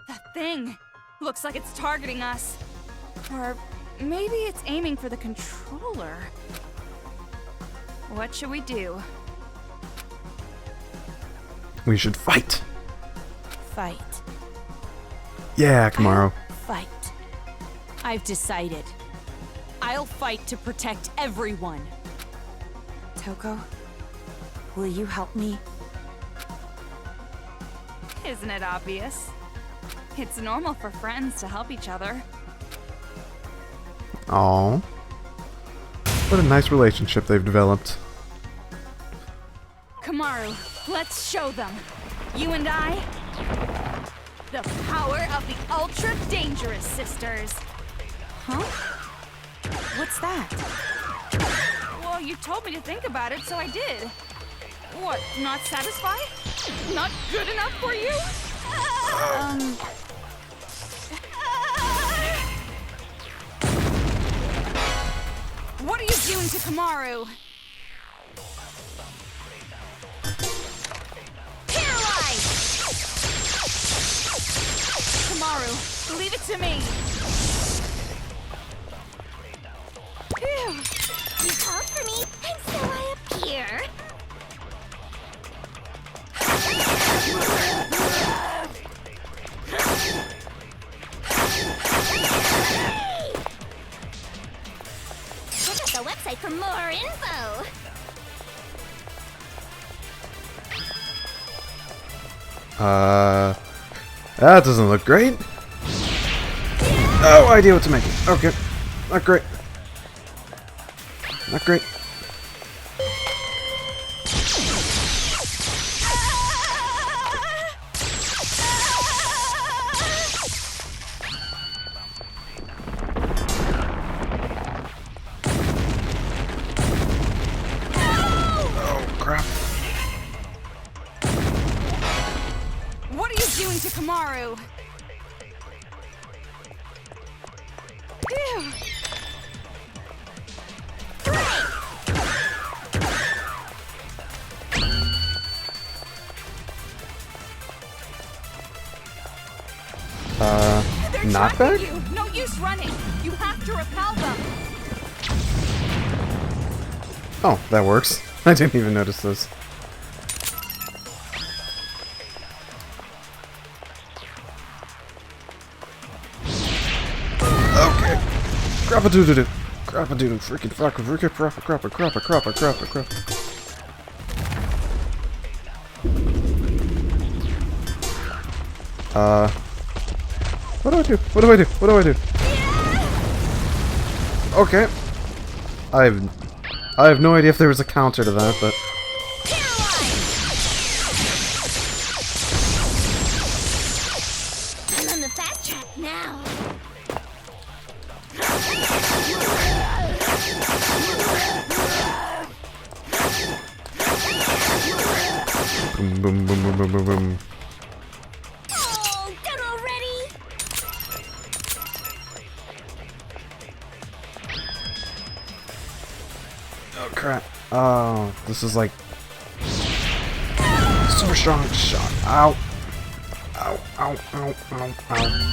That thing! Looks like it's targeting us. Or maybe it's aiming for the controller. What should we do? We should fight. Fight. Yeah, Komaru. Fight. I've decided. I'll fight to protect everyone. Toko, will you help me? Isn't it obvious? It's normal for friends to help each other. Aww. What a nice relationship they've developed. Komaru, let's show them. You and I. The power of the Ultra Dangerous Sisters. Huh? What's that? Well, you told me to think about it, so I did. What, not satisfied? Not good enough for you? What are you doing to Komaru? Paralyzed! Komaru, leave it to me. Phew. You called for me, and so I appear. Check out the website for more info. That doesn't look great. No idea what to make. Okay. Not great. Not great. Oh, crap. What are you doing to Komaru? Phew. They're Knockback? tracking you. No use running. You have to repel them. Oh, that works. I didn't even notice this. Okay. Crap-a-doo-doo-doo. Crap-a-doo-doo. Freaking fuck. Freaking crap-a-crap-a-crap-a-crap-a-crap-a-crap. What do I do? What do I do? What do I do? Okay. I have no idea if there was a counter to that, but... I'm on the fast track now. Boom, boom, boom, boom, boom, boom, boom. Oh, done already? Oh, crap. Oh, this is like... super strong shot. Ow. Ow, ow, ow, ow, ow.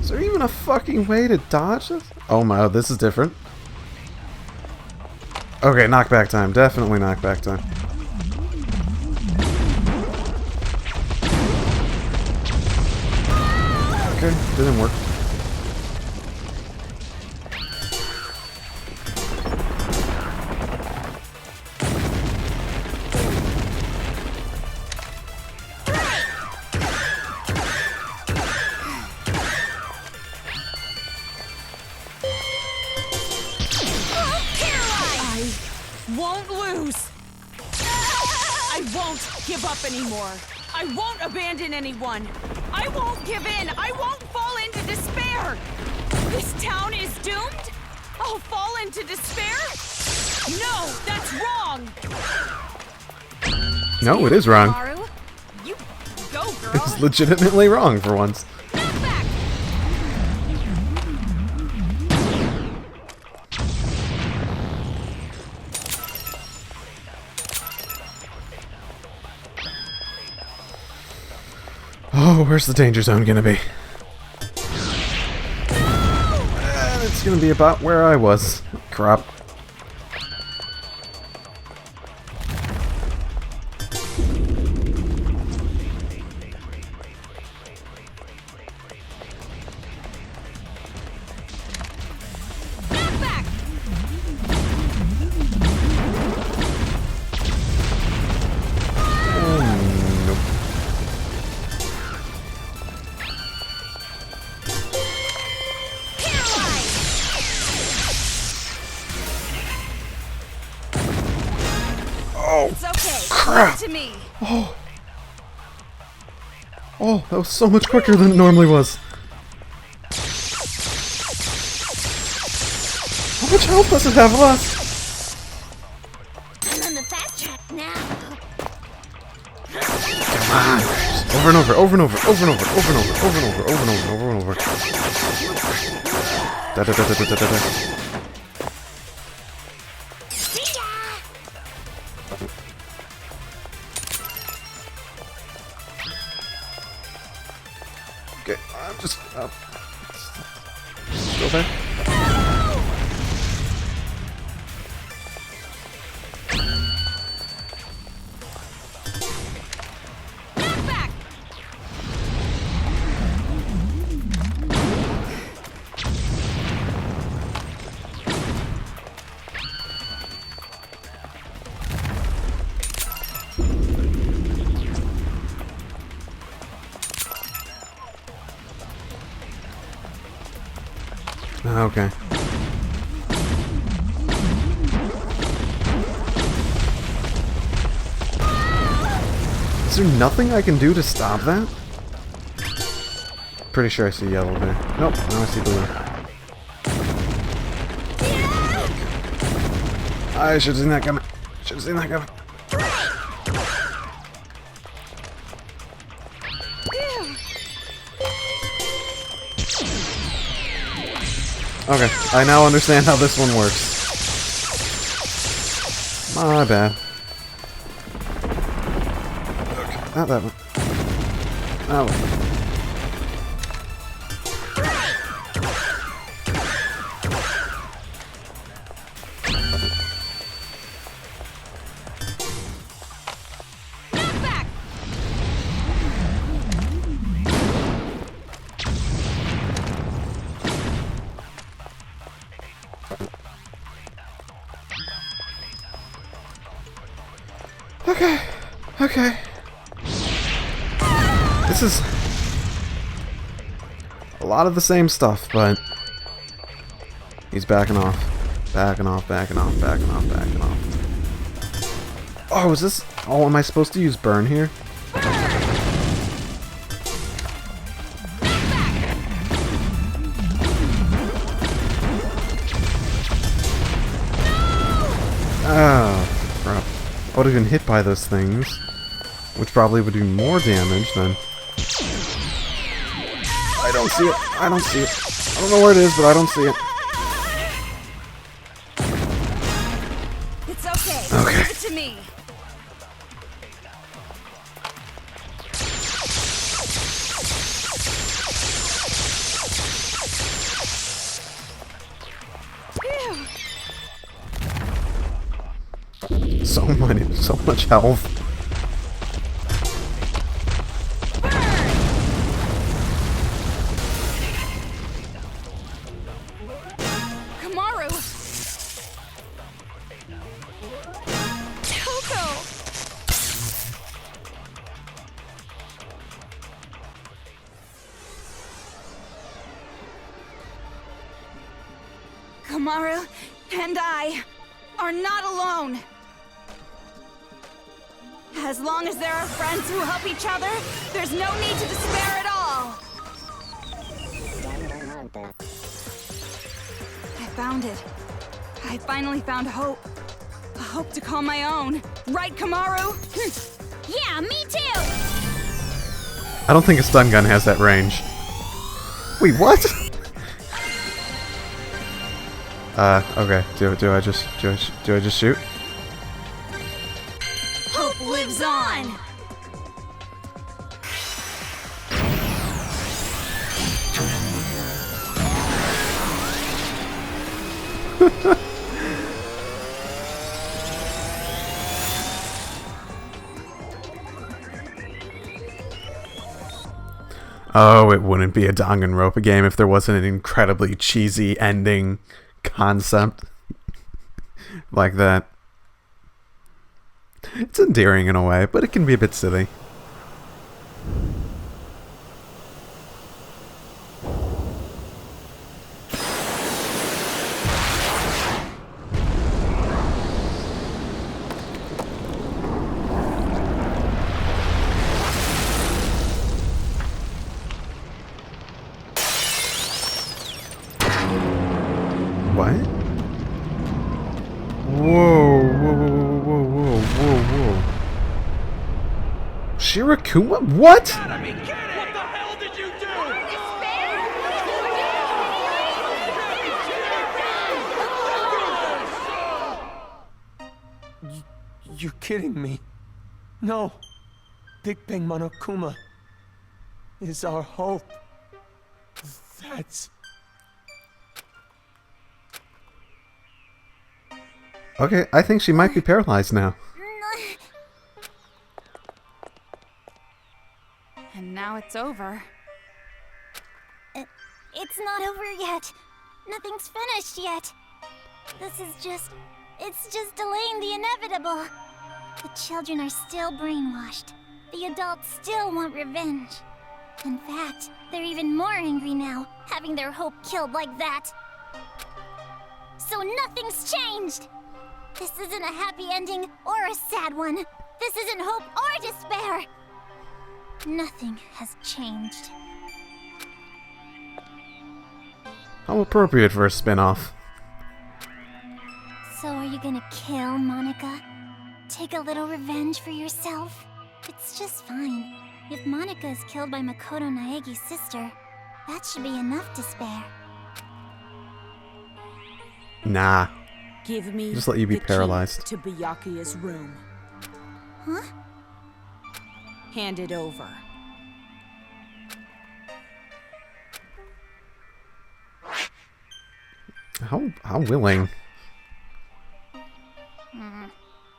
Is there even a fucking way to dodge this? Oh my, this is different. Okay, knockback time. Definitely knockback time. Okay, didn't work. Won't lose! I won't give up anymore! I won't abandon anyone! I won't give in! I won't fall into despair! This town is doomed, I'll fall into despair? No, that's wrong! No, it is wrong. Komaru, you go, girl. It's legitimately wrong for once. Back! Oh, where's the danger zone gonna be? And it's gonna be about where I was. Crap. Back! Nope. Oh, It's okay. crap. Leave it to me. Oh, that was so much quicker than it normally was. How much health does it have left? I'm on the fast track now. Come on. Just over and over, over and over, over and over, over and over, over and over, over and over, over and over. Da da da da da da da. See ya! Okay, I'm just go there. Back! Okay. Is there nothing I can do to stop that? Pretty sure I see yellow there. Nope, now I see blue. I should have seen that coming. Should have seen that coming. Okay, I now understand how this one works. My bad. Okay, not that one. That one. Back! Okay. Okay. This is a lot of the same stuff, but he's backing off. Backing off, backing off, backing off, backing off. Oh, is this... Oh, am I supposed to use burn here? Oh, crap. I would have been hit by those things, which probably would do more damage than... I don't see it. I don't see it. I don't know where it is, but I don't see it. It's okay. Okay. Leave it to me. So much health. Komaru. Coco. Komaru and I are not alone. As long as there are friends who help each other, there's no need to despair at all. found it. I finally found hope. A hope to call my own. Right, Komaru? Yeah, me too! I don't think a stun gun has that range. Wait, what? Okay. Do I just shoot? Hope lives on! Oh, it wouldn't be a Danganronpa game if there wasn't an incredibly cheesy ending concept like that. It's endearing in a way, but it can be a bit silly. What? Whoa. Shirakuma? What? What the hell did you do? You're kidding me. No. Big Bang Monokuma is our hope. That's... Okay, I think she might be paralyzed now. And now it's over. It's not over yet. Nothing's finished yet. It's just delaying the inevitable. The children are still brainwashed. The adults still want revenge. In fact, they're even more angry now, having their hope killed like that. So nothing's changed! This isn't a happy ending or a sad one. This isn't hope or despair. Nothing has changed. How appropriate for a spin-off. So are you gonna kill Monika? Take a little revenge for yourself? It's just fine. If Monika is killed by Komaru Naegi's sister, that should be enough to spare. Nah. Give me Just let you be the key paralyzed. to Byakuya's room. Huh? Hand it over. How willing?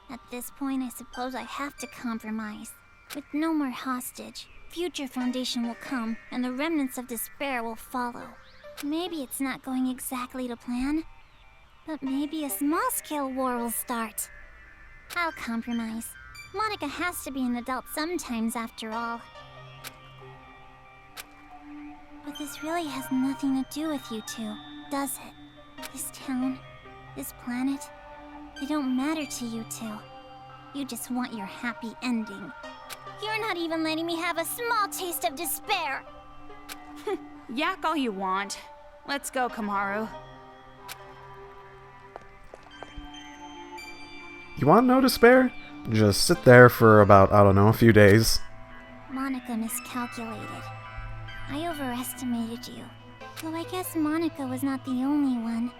At this point, I suppose I have to compromise. With no more hostage, future Foundation will come, and the remnants of despair will follow. Maybe it's not going exactly to plan, but maybe a small-scale war will start. I'll compromise. Monika has to be an adult sometimes, after all. But this really has nothing to do with you two, does it? This town, this planet, they don't matter to you two. You just want your happy ending. You're not even letting me have a small taste of despair! Yak all you want. Let's go, Komaru. You want no despair? Just sit there for about, I don't know, a few days. Monika miscalculated. I overestimated you. Though I guess Monika was not the only one.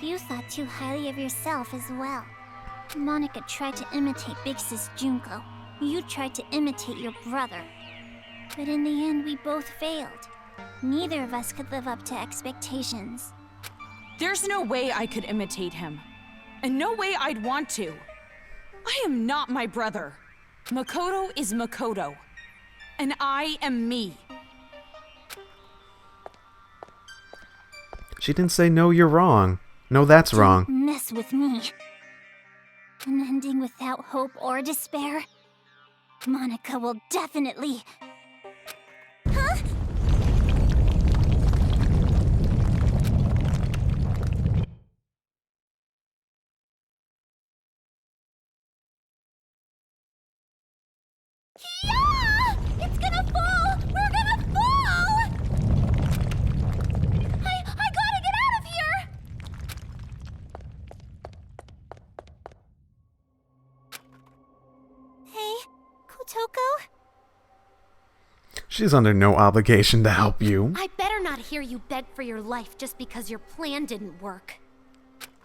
You thought too highly of yourself as well. Monika tried to imitate Big Sis Junko. You tried to imitate your brother. But in the end, we both failed. Neither of us could live up to expectations. There's no way I could imitate him. And no way I'd want to. I am not my brother. Makoto is Makoto. And I am me. She didn't say, no, you're wrong. No, that's wrong. Don't mess with me. An ending without hope or despair? Monika will definitely... Huh? Yeah! It's gonna fall! We're gonna fall! I gotta get out of here! Toko? She's under no obligation to help you. I better not hear you beg for your life just because your plan didn't work.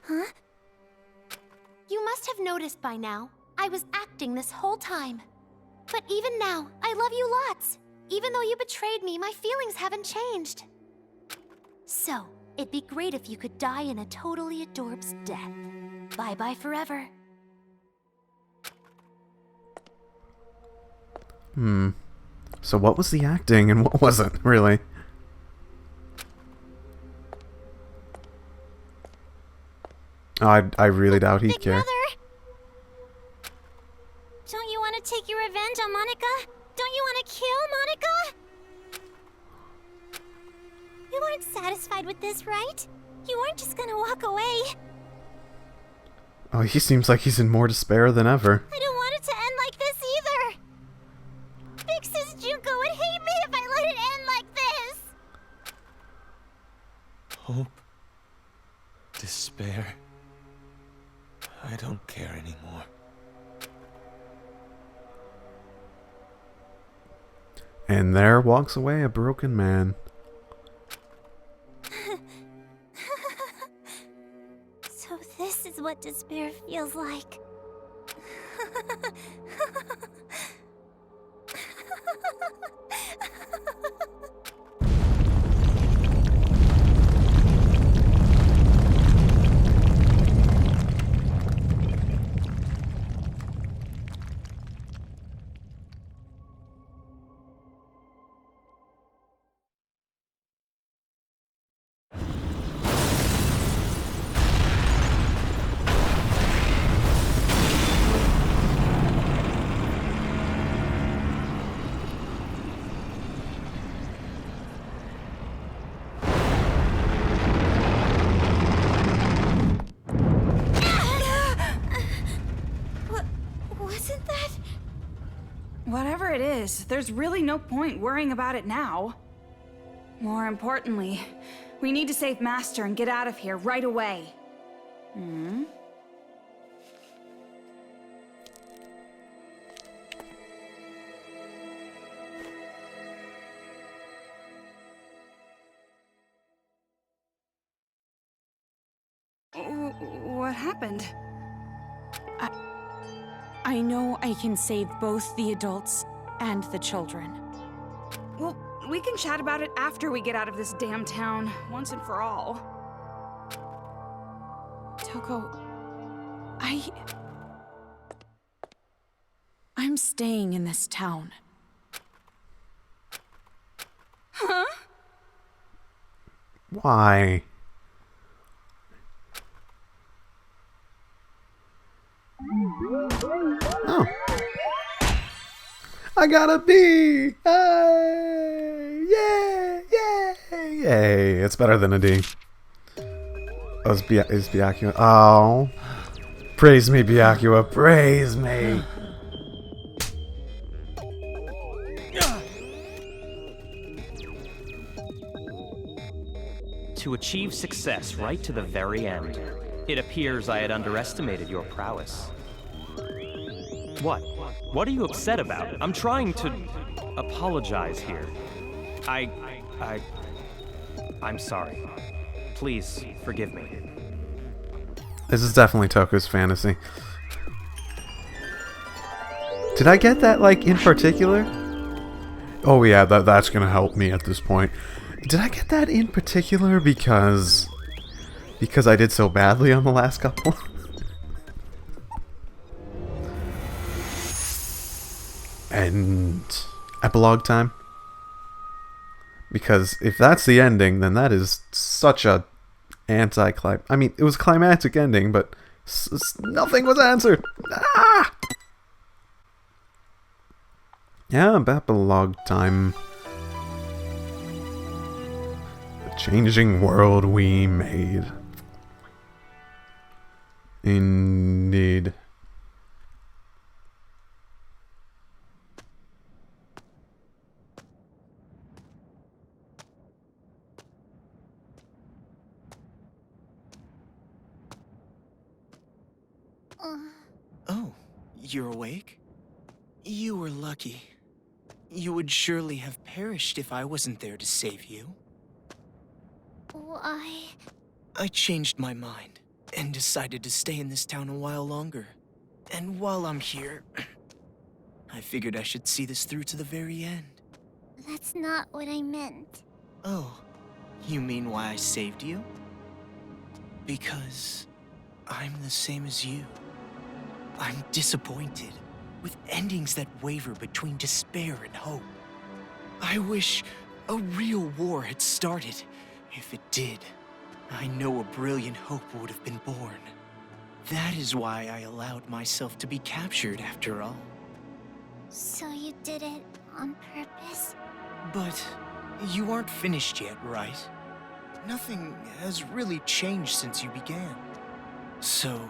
Huh? You must have noticed by now, I was acting this whole time. But even now, I love you lots. Even though you betrayed me, my feelings haven't changed. So, it'd be great if you could die in a totally adorbs death. Bye-bye forever. So what was the acting and what wasn't, really? I really doubt he'd Big care. brother! Don't you want to take your revenge on Monica? Don't you want to kill Monica? You weren't satisfied with this, right? You weren't just gonna walk away. Oh, he seems like he's in more despair than ever. I don't want it to end like this either. Big Sis Junko would hate me if I let it end like this. Hope. Despair. I don't care anymore. And there walks away a broken man. So this is what despair feels like. Wasn't that? Whatever it is, there's really no point worrying about it now. More importantly, we need to save Master and get out of here right away. What happened? I know I can save both the adults and the children. Well, we can chat about it after we get out of this damn town, once and for all. Toko, I'm staying in this town. Huh? Why? Oh. I got a B! Hey! Yay! Yay! Yay! It's better than a D. Oh, is Byakuya? Oh. Praise me, Byakuya. Praise me! To achieve success right to the very end. It appears I had underestimated your prowess. What? What are you upset about? I'm trying to apologize here. I'm sorry. Please forgive me. This is definitely Toku's fantasy. Did I get that, like, in particular? Oh yeah, that's gonna help me at this point. Did I get that in particular because I did so badly on the last couple? And epilogue time? Because if that's the ending, then that is such a anti-climactic. I mean, it was a climactic ending, but nothing was answered. Ah! Yeah, epilogue time. The changing world we made. Indeed. Oh, you're awake? You were lucky. You would surely have perished if I wasn't there to save you. Why? I changed my mind and decided to stay in this town a while longer. And while I'm here, I figured I should see this through to the very end. That's not what I meant. Oh, you mean why I saved you? Because I'm the same as you. I'm disappointed with endings that waver between despair and hope. I wish a real war had started. If it did, I know a brilliant hope would have been born. That is why I allowed myself to be captured after all. So you did it on purpose? But you aren't finished yet, right? Nothing has really changed since you began. So,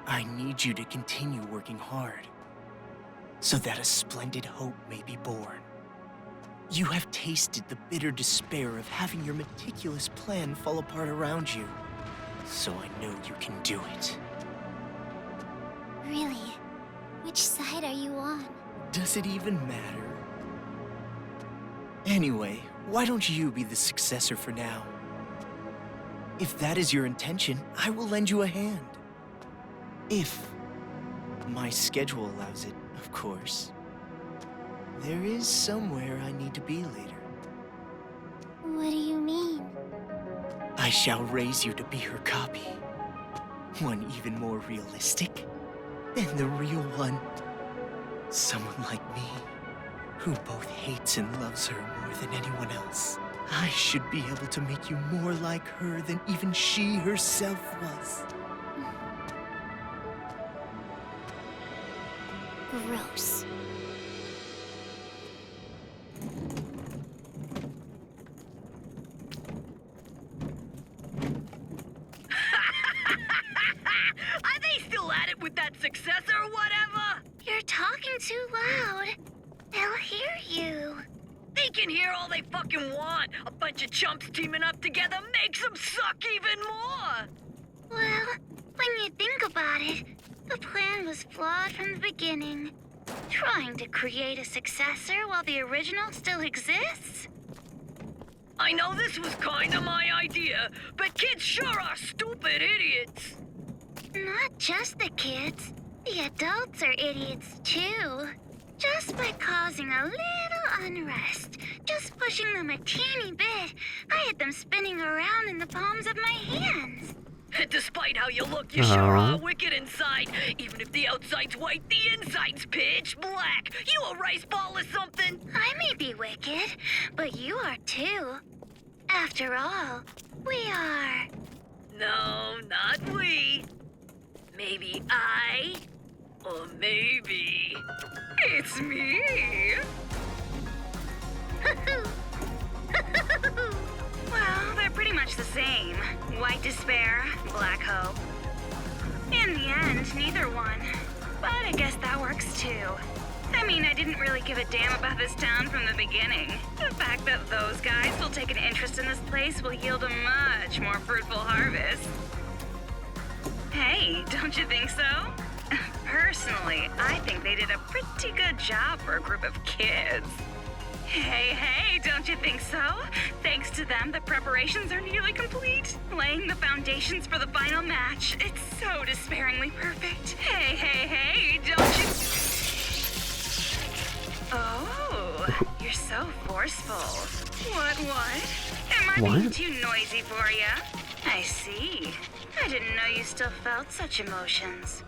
I need you to continue working hard, so that a splendid hope may be born. You have tasted the bitter despair of having your meticulous plan fall apart around you, so I know you can do it. Really? Which side are you on? Does it even matter? Anyway, why don't you be the successor for now? If that is your intention, I will lend you a hand. If my schedule allows it, of course. There is somewhere I need to be later. What do you mean? I shall raise you to be her copy. One even more realistic than the real one. Someone like me, who both hates and loves her more than anyone else. I should be able to make you more like her than even she herself was. Gross. Are they still at it with that successor or whatever? You're talking too loud. They'll hear you. They can hear all they fucking want. A bunch of chumps teaming up together makes them suck even more. Well, when you think about it, the plan was flawed from the beginning. Trying to create a successor while the original still exists? I know this was kinda my idea, but kids sure are stupid idiots. Not just the kids. The adults are idiots too. Just by causing a little unrest, just pushing them a teeny bit, I had them spinning around in the palms of my hands. Despite how you look, you sure are wicked inside. Even if the outside's white, the inside's pitch black. You a rice ball or something? I may be wicked, but you are too. After all, we are. No, not we. Maybe I, or maybe it's me. Well, they're pretty much the same. White despair, black hope. In the end, neither one. But I guess that works too. I mean, I didn't really give a damn about this town from the beginning. The fact that those guys will take an interest in this place will yield a much more fruitful harvest. Hey, don't you think so? Personally, I think they did a pretty good job for a group of kids. Hey, don't you think so? Thanks to them, the preparations are nearly complete. Laying the foundations for the final match. It's so despairingly perfect. Hey, don't you... Oh, you're so forceful. What? Am I being too noisy for you? I see. I didn't know you still felt such emotions.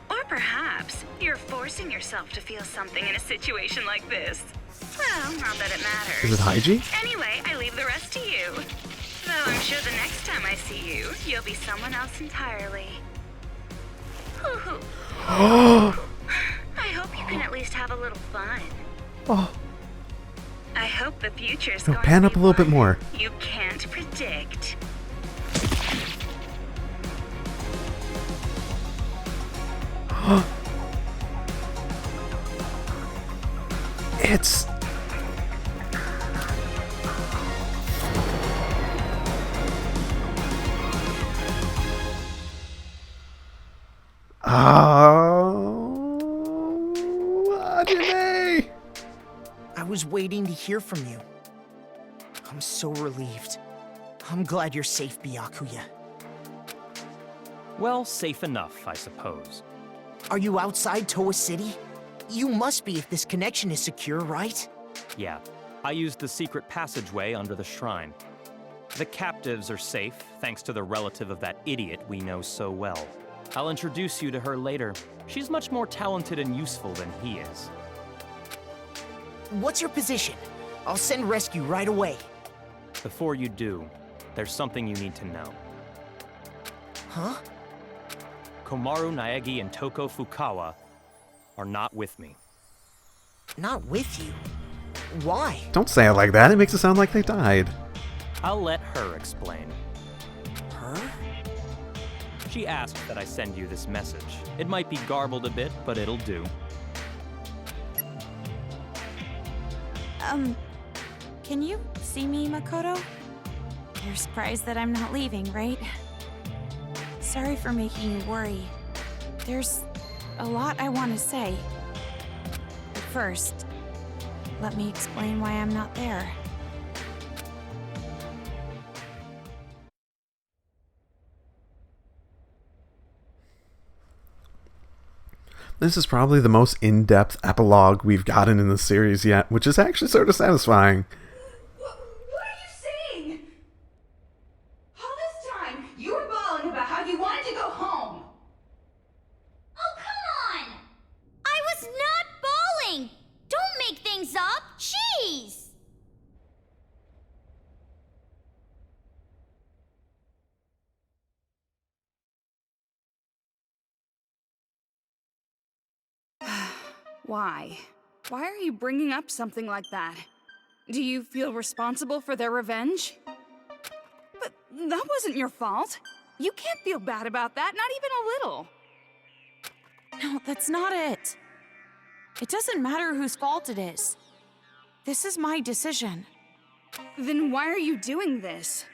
Or perhaps you're forcing yourself to feel something in a situation like this. Well, not that it matters. Is it Haiji? Anyway, I leave the rest to you. Though I'm sure the next time I see you, you'll be someone else entirely. I hope you can at least have a little fun. Oh. I hope the future's No, going pan to up be a little bit one more. You can't predict. It's... hear from you. I'm so relieved. I'm glad you're safe, Byakuya. Well, safe enough, I suppose. Are you outside Towa City? You must be if this connection is secure, right? Yeah, I used the secret passageway under the shrine. The captives are safe, thanks to the relative of that idiot we know so well. I'll introduce you to her later. She's much more talented and useful than he is. What's your position? I'll send rescue right away. Before you do, there's something you need to know. Huh? Komaru Naegi and Toko Fukawa are not with me. Not with you? Why? Don't say it like that. It makes it sound like they died. I'll let her explain. Her? She asked that I send you this message. It might be garbled a bit, but it'll do. Can you see me, Makoto? You're surprised that I'm not leaving, right? Sorry for making you worry. There's a lot I want to say. But first, let me explain why I'm not there. This is probably the most in-depth epilogue we've gotten in the series yet, which is actually sort of satisfying. What are you saying? All this time, you were bawling about how you wanted to go home. Oh, come on! I was not bawling! Don't make things up! Jeez! Why? Why are you bringing up something like that? Do you feel responsible for their revenge? But that wasn't your fault. You can't feel bad about that, not even a little. No, that's not it. It doesn't matter whose fault it is. This is my decision. Then why are you doing this?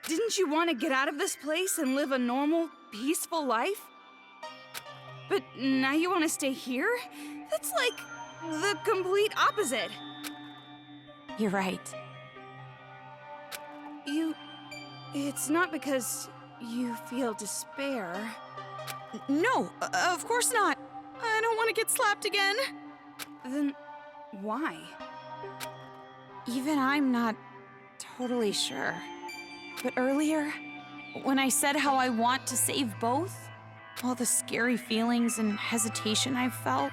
Didn't you want to get out of this place and live a normal, peaceful life? But now you want to stay here? That's like the complete opposite. You're right. It's not because you feel despair. No, of course not. I don't want to get slapped again. Then why? Even I'm not totally sure. But earlier, when I said how I want to save both, all the scary feelings and hesitation I've felt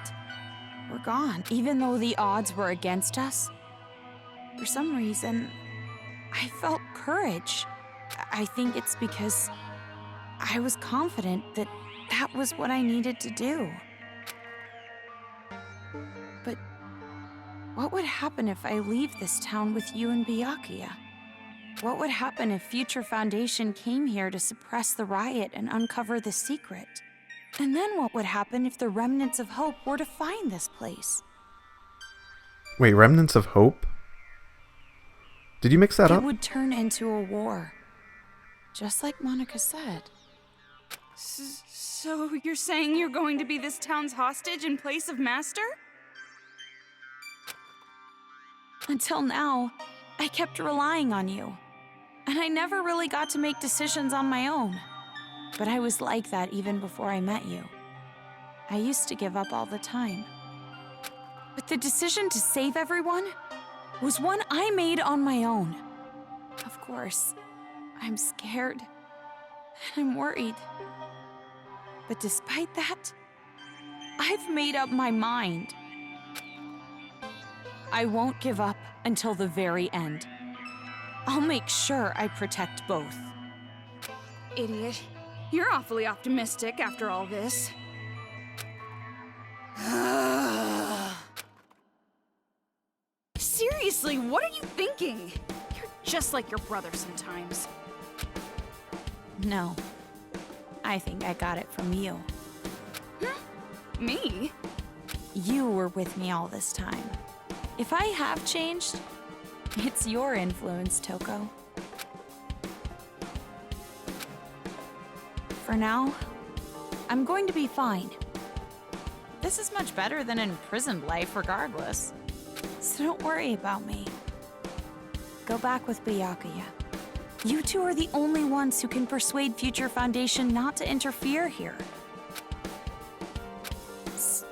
were gone, even though the odds were against us. For some reason, I felt courage. I think it's because I was confident that that was what I needed to do. But what would happen if I leave this town with you and Byakuya? What would happen if Future Foundation came here to suppress the riot and uncover the secret? And then what would happen if the Remnants of Hope were to find this place? Wait, Remnants of Hope? Did you mix that up? It would turn into a war. Just like Monica said. So you're saying you're going to be this town's hostage in place of Master? Until now, I kept relying on you. And I never really got to make decisions on my own. But I was like that even before I met you. I used to give up all the time. But the decision to save everyone was one I made on my own. Of course, I'm scared and I'm worried. But despite that, I've made up my mind. I won't give up until the very end. I'll make sure I protect both. Idiot. You're awfully optimistic after all this. Seriously, what are you thinking? You're just like your brother sometimes. No. I think I got it from you. Huh? Me? You were with me all this time. If I have changed, it's your influence, Toko. For now, I'm going to be fine. This is much better than imprisoned life regardless. So don't worry about me. go back with Byakuya. You two are the only ones who can persuade Future Foundation not to interfere here.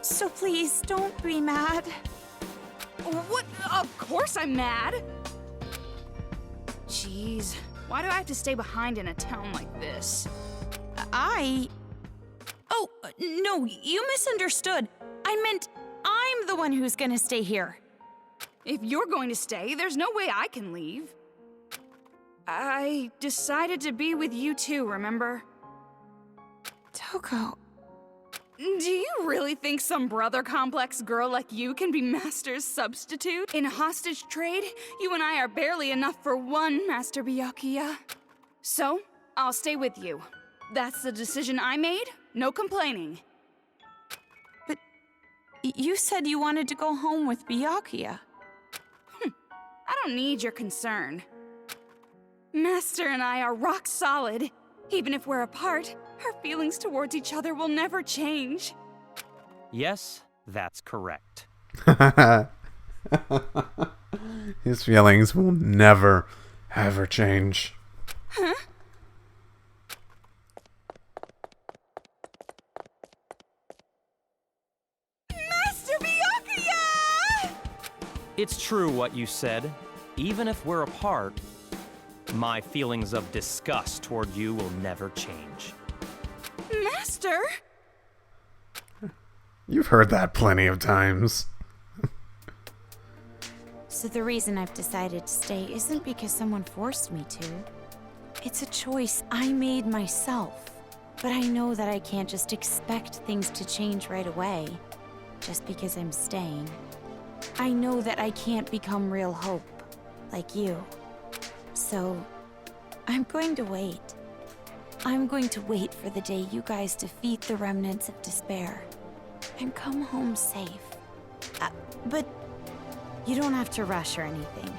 So please, don't be mad. What? Of course I'm mad! Jeez, why do I have to stay behind in a town like this? Oh, no, you misunderstood. I meant I'm the one who's gonna stay here. If you're going to stay, there's no way I can leave. I decided to be with you too, remember? Toko. Do you really think some brother complex girl like you can be Master's substitute? In a hostage trade, you and I are barely enough for one, Master Byakuya. So, I'll stay with you. That's the decision I made, no complaining. But you said you wanted to go home with Byakuya. I don't need your concern. Master and I are rock solid. Even if we're apart, our feelings towards each other will never change. Yes, that's correct. His feelings will never, ever change. Huh? Master Byakuya! It's true what you said. Even if we're apart, my feelings of disgust toward you will never change. Master? You've heard that plenty of times. So the reason I've decided to stay isn't because someone forced me to. It's a choice I made myself. But I know that I can't just expect things to change right away, just because I'm staying. I know that I can't become real hope, like you. So, I'm going to wait. I'm going to wait for the day you guys defeat the remnants of despair and come home safe. But you don't have to rush or anything.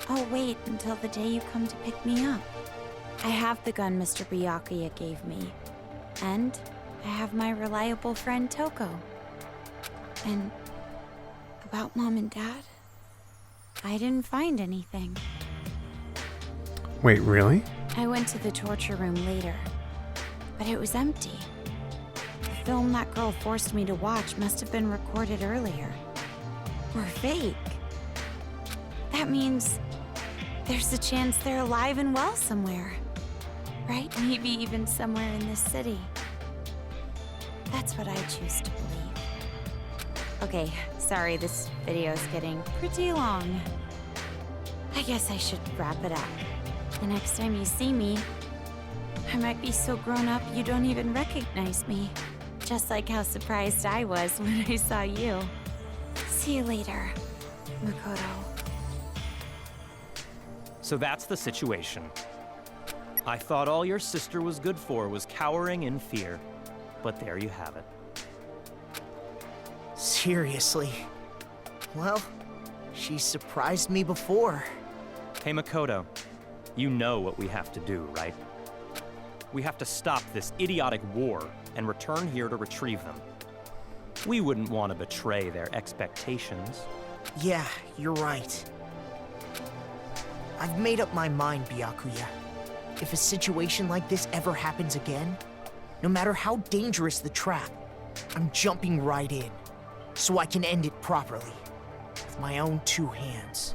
I'll wait until the day you come to pick me up. I have the gun Mr. Byakuya gave me, and I have my reliable friend Toko. And about Mom and Dad, I didn't find anything. Wait, really? I went to the torture room later, but it was empty. The film that girl forced me to watch must have been recorded earlier. Or fake. That means there's a chance they're alive and well somewhere. Right? Maybe even somewhere in this city. That's what I choose to believe. Okay, sorry, this video's getting pretty long. I guess I should wrap it up. The next time you see me, I might be so grown up you don't even recognize me. Just like how surprised I was when I saw you. See you later, Makoto. So that's the situation. I thought all your sister was good for was cowering in fear. But there you have it. Seriously? Well, she surprised me before. Hey Makoto, you know what we have to do, right? We have to stop this idiotic war and return here to retrieve them. We wouldn't want to betray their expectations. Yeah, you're right. I've made up my mind, Byakuya. If a situation like this ever happens again, no matter how dangerous the trap, I'm jumping right in, so I can end it properly, with my own two hands.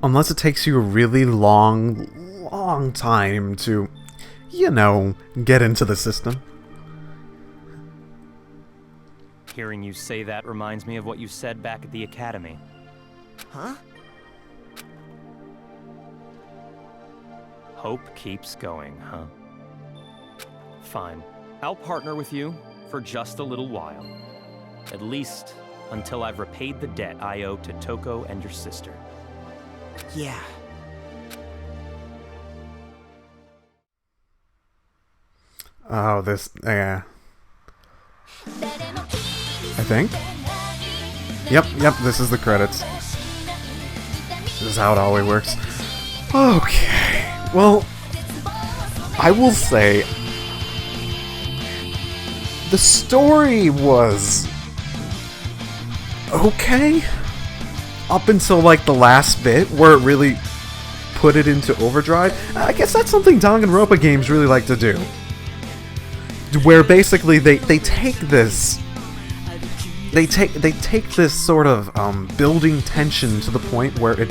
Unless it takes you a really long time to, you know, get into the system. Hearing you say that reminds me of what you said back at the academy. Huh? Hope keeps going, huh? Fine. I'll partner with you for just a little while. At least until I've repaid the debt I owe to Toko and your sister. Yeah. Oh, this, yeah. I think. Yep, this is the credits. This is how it always works. Okay. Well, I will say the story was okay. up until like the last bit where it really put it into overdrive. I guess that's something Danganronpa games really like to do. Where basically they take this they take this sort of building tension to the point where it,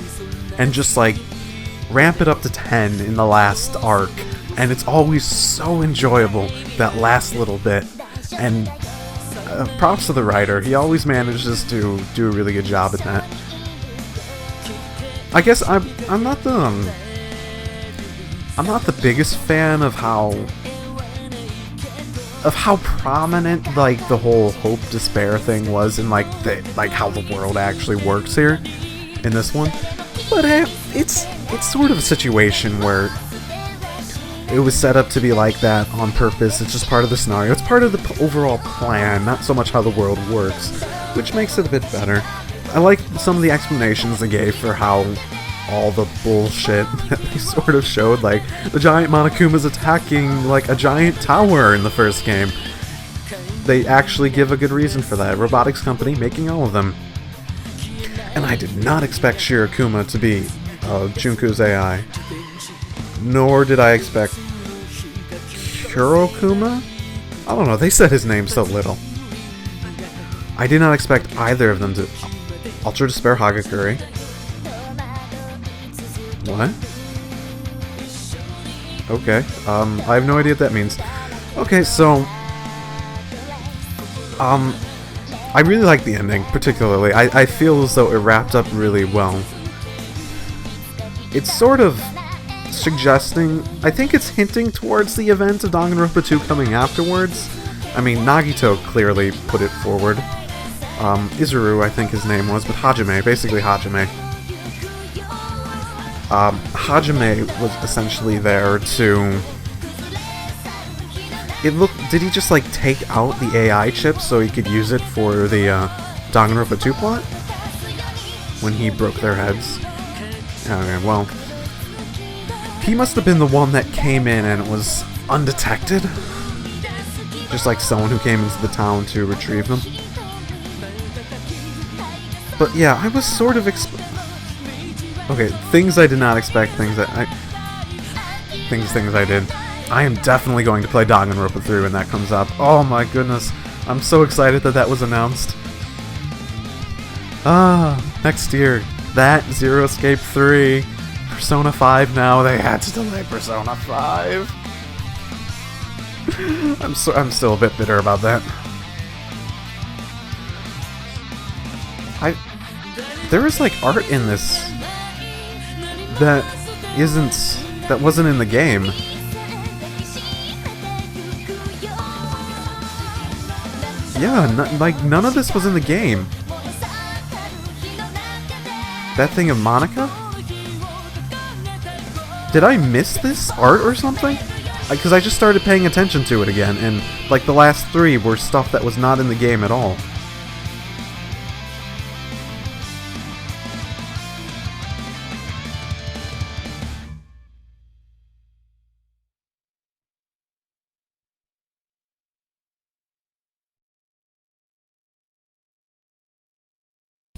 and just like ramp it up to 10 in the last arc, and it's always so enjoyable, that last little bit. And props to the writer, he always manages to do a really good job at that. I guess I'm not the biggest fan of how prominent like the whole hope despair thing was in like how the world actually works here in this one. But it's sort of a situation where it was set up to be like that on purpose. It's just part of the scenario. It's part of the overall plan, not so much how the world works, which makes it a bit better. I like some of the explanations they gave for how all the bullshit that they sort of showed, like the giant Monokuma's attacking like a giant tower in the first game. They actually give a good reason for that. Robotics company making all of them. And I did not expect Shirokuma to be Junko's AI. Nor did I expect Kurokuma? I don't know, they said his name so little. I did not expect either of them to Ultra Despair Hagakure. What? Okay, I have no idea what that means. Okay, so I really like the ending, particularly. I feel as though it wrapped up really well. It's sort of suggesting, I think it's hinting towards the event of Danganronpa 2 coming afterwards. I mean, Nagito clearly put it forward. Izuru, I think his name was, but Hajime, basically Hajime. Hajime was essentially there to... Did he just, like, take out the AI chip so he could use it for the, Danganronpa 2 plot? When he broke their heads? Okay, well... He must have been the one that came in and it was undetected. Just like someone who came into the town to retrieve them. But yeah, I was sort of okay, things I did not expect, things I did. I am definitely going to play Danganronpa 3 when that comes up. Oh my goodness. I'm so excited that that was announced. Next year. That, Zero Escape 3. Persona 5 now. They had to delay Persona 5. I'm still a bit bitter about that. There is like art in this that wasn't in the game. Yeah, like none of this was in the game. That thing of Monica? Did I miss this art or something? Because I just started paying attention to it again, and like the last 3 were stuff that was not in the game at all.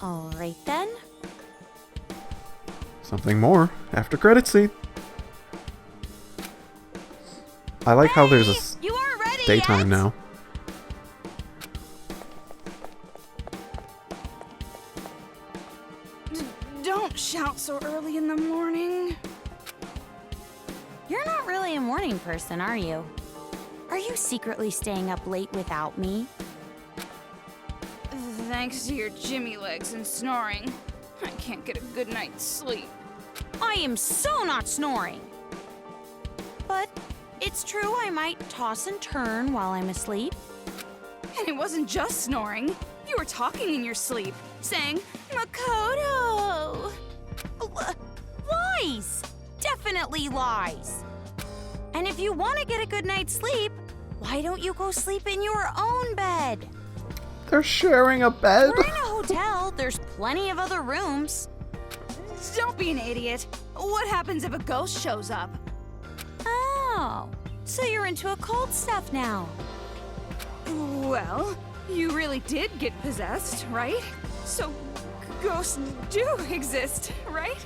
Alright then. Something more after credit scene. I like how there's a daytime now. Don't shout so early in the morning. You're not really a morning person, are you? Are you secretly staying up late without me? Thanks to your Jimmy legs and snoring, I can't get a good night's sleep. I am so not snoring. But it's true I might toss and turn while I'm asleep. And it wasn't just snoring. You were talking in your sleep, saying, Makoto! Lies! Definitely lies. And if you want to get a good night's sleep, why don't you go sleep in your own bed? They're sharing a bed? We're in a hotel. There's plenty of other rooms. Don't be an idiot. What happens if a ghost shows up? Oh, so you're into occult stuff now. Well, you really did get possessed, right? So, ghosts do exist, right?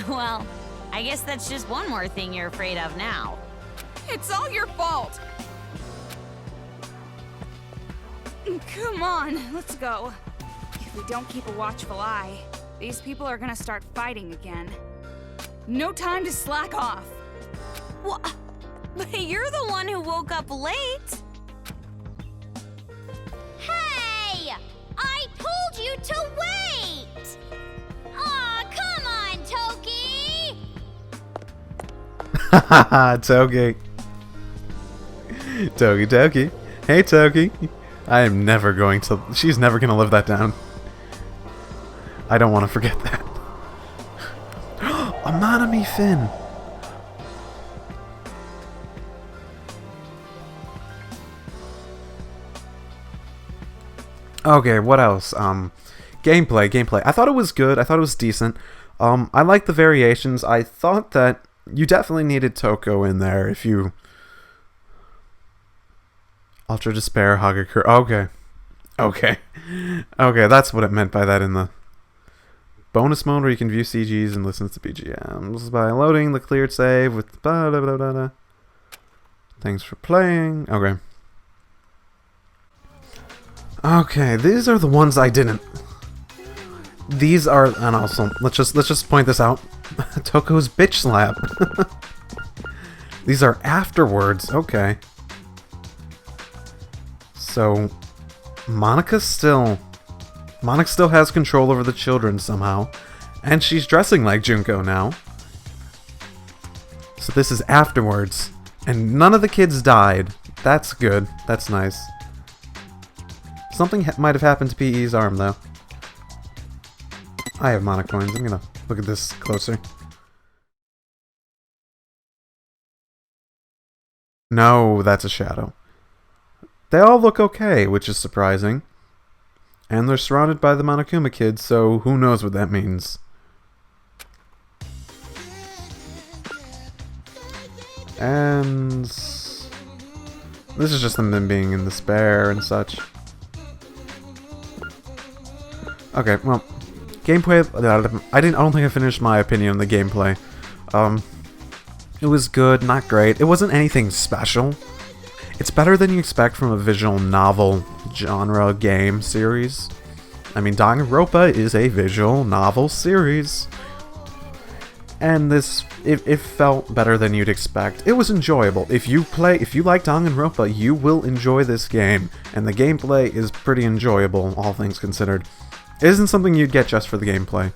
Well, I guess that's just one more thing you're afraid of now. It's all your fault. Come on, let's go. If we don't keep a watchful eye, these people are gonna start fighting again. No time to slack off. What? But you're the one who woke up late. Hey! I told you to wait! Aw, come on, Toki! Haha, Toki. Toki. Hey, Toki. I am never going to... She's never going to live that down. I don't want to forget that. Amanami Finn. Okay, what else? Gameplay. I thought it was good. I thought it was decent. I liked the variations. I thought that you definitely needed Toko in there if you... Ultra Despair, Hagakure. Okay, that's what it meant by that in the bonus mode where you can view CGs and listen to BGMs by loading the cleared save with blah, blah, blah, blah, blah. Thanks for playing. Okay, these are the ones I didn't. These are, and also let's just point this out. Toko's bitch slap. These are afterwards. Okay. So, Monica still has control over the children somehow, and she's dressing like Junko now. So this is afterwards, and none of the kids died. That's good. That's nice. Something might have happened to P.E.'s arm, though. I have mana coins. I'm gonna look at this closer. No, that's a shadow. They all look okay, which is surprising. And they're surrounded by the Monokuma kids, so who knows what that means. And... this is just them being in despair and such. Okay, well, gameplay... I don't think I finished my opinion on the gameplay. It was good, not great. It wasn't anything special. It's better than you expect from a visual novel genre game series. I mean, Danganronpa is a visual novel series. And this, it felt better than you'd expect. It was enjoyable. If you like Danganronpa, you will enjoy this game. And the gameplay is pretty enjoyable, all things considered. It isn't something you'd get just for the gameplay.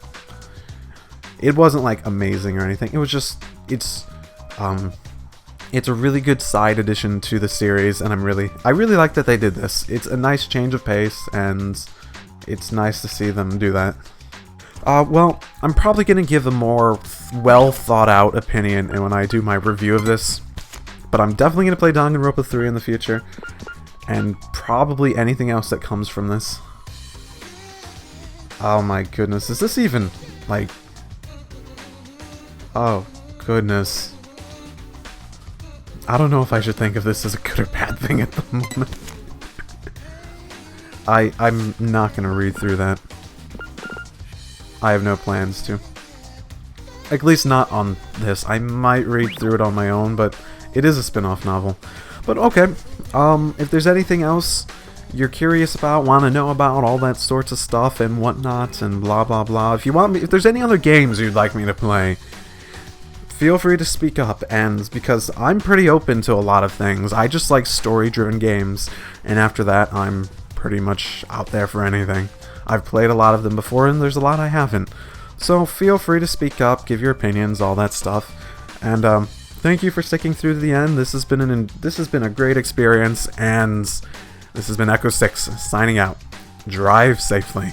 It wasn't, like, amazing or anything. It was just, it's a really good side addition to the series, and I really like that they did this. It's a nice change of pace, and it's nice to see them do that. Well, I'm probably going to give a more well thought out opinion when I do my review of this, but I'm definitely going to play Danganronpa 3 in the future, and probably anything else that comes from this. Oh my goodness, is this even, like... oh, goodness. I don't know if I should think of this as a good or bad thing at the moment. I'm not going to read through that. I have no plans to. At least not on this. I might read through it on my own, but it is a spin-off novel. But okay, if there's anything else you're curious about, want to know about, all that sorts of stuff and whatnot, and blah blah blah, if there's any other games you'd like me to play, feel free to speak up, and because I'm pretty open to a lot of things. I just like story-driven games, and after that, I'm pretty much out there for anything. I've played a lot of them before, and there's a lot I haven't. So feel free to speak up, give your opinions, all that stuff. And thank you for sticking through to the end. This has been a great experience, and this has been Echo 6 signing out. Drive safely.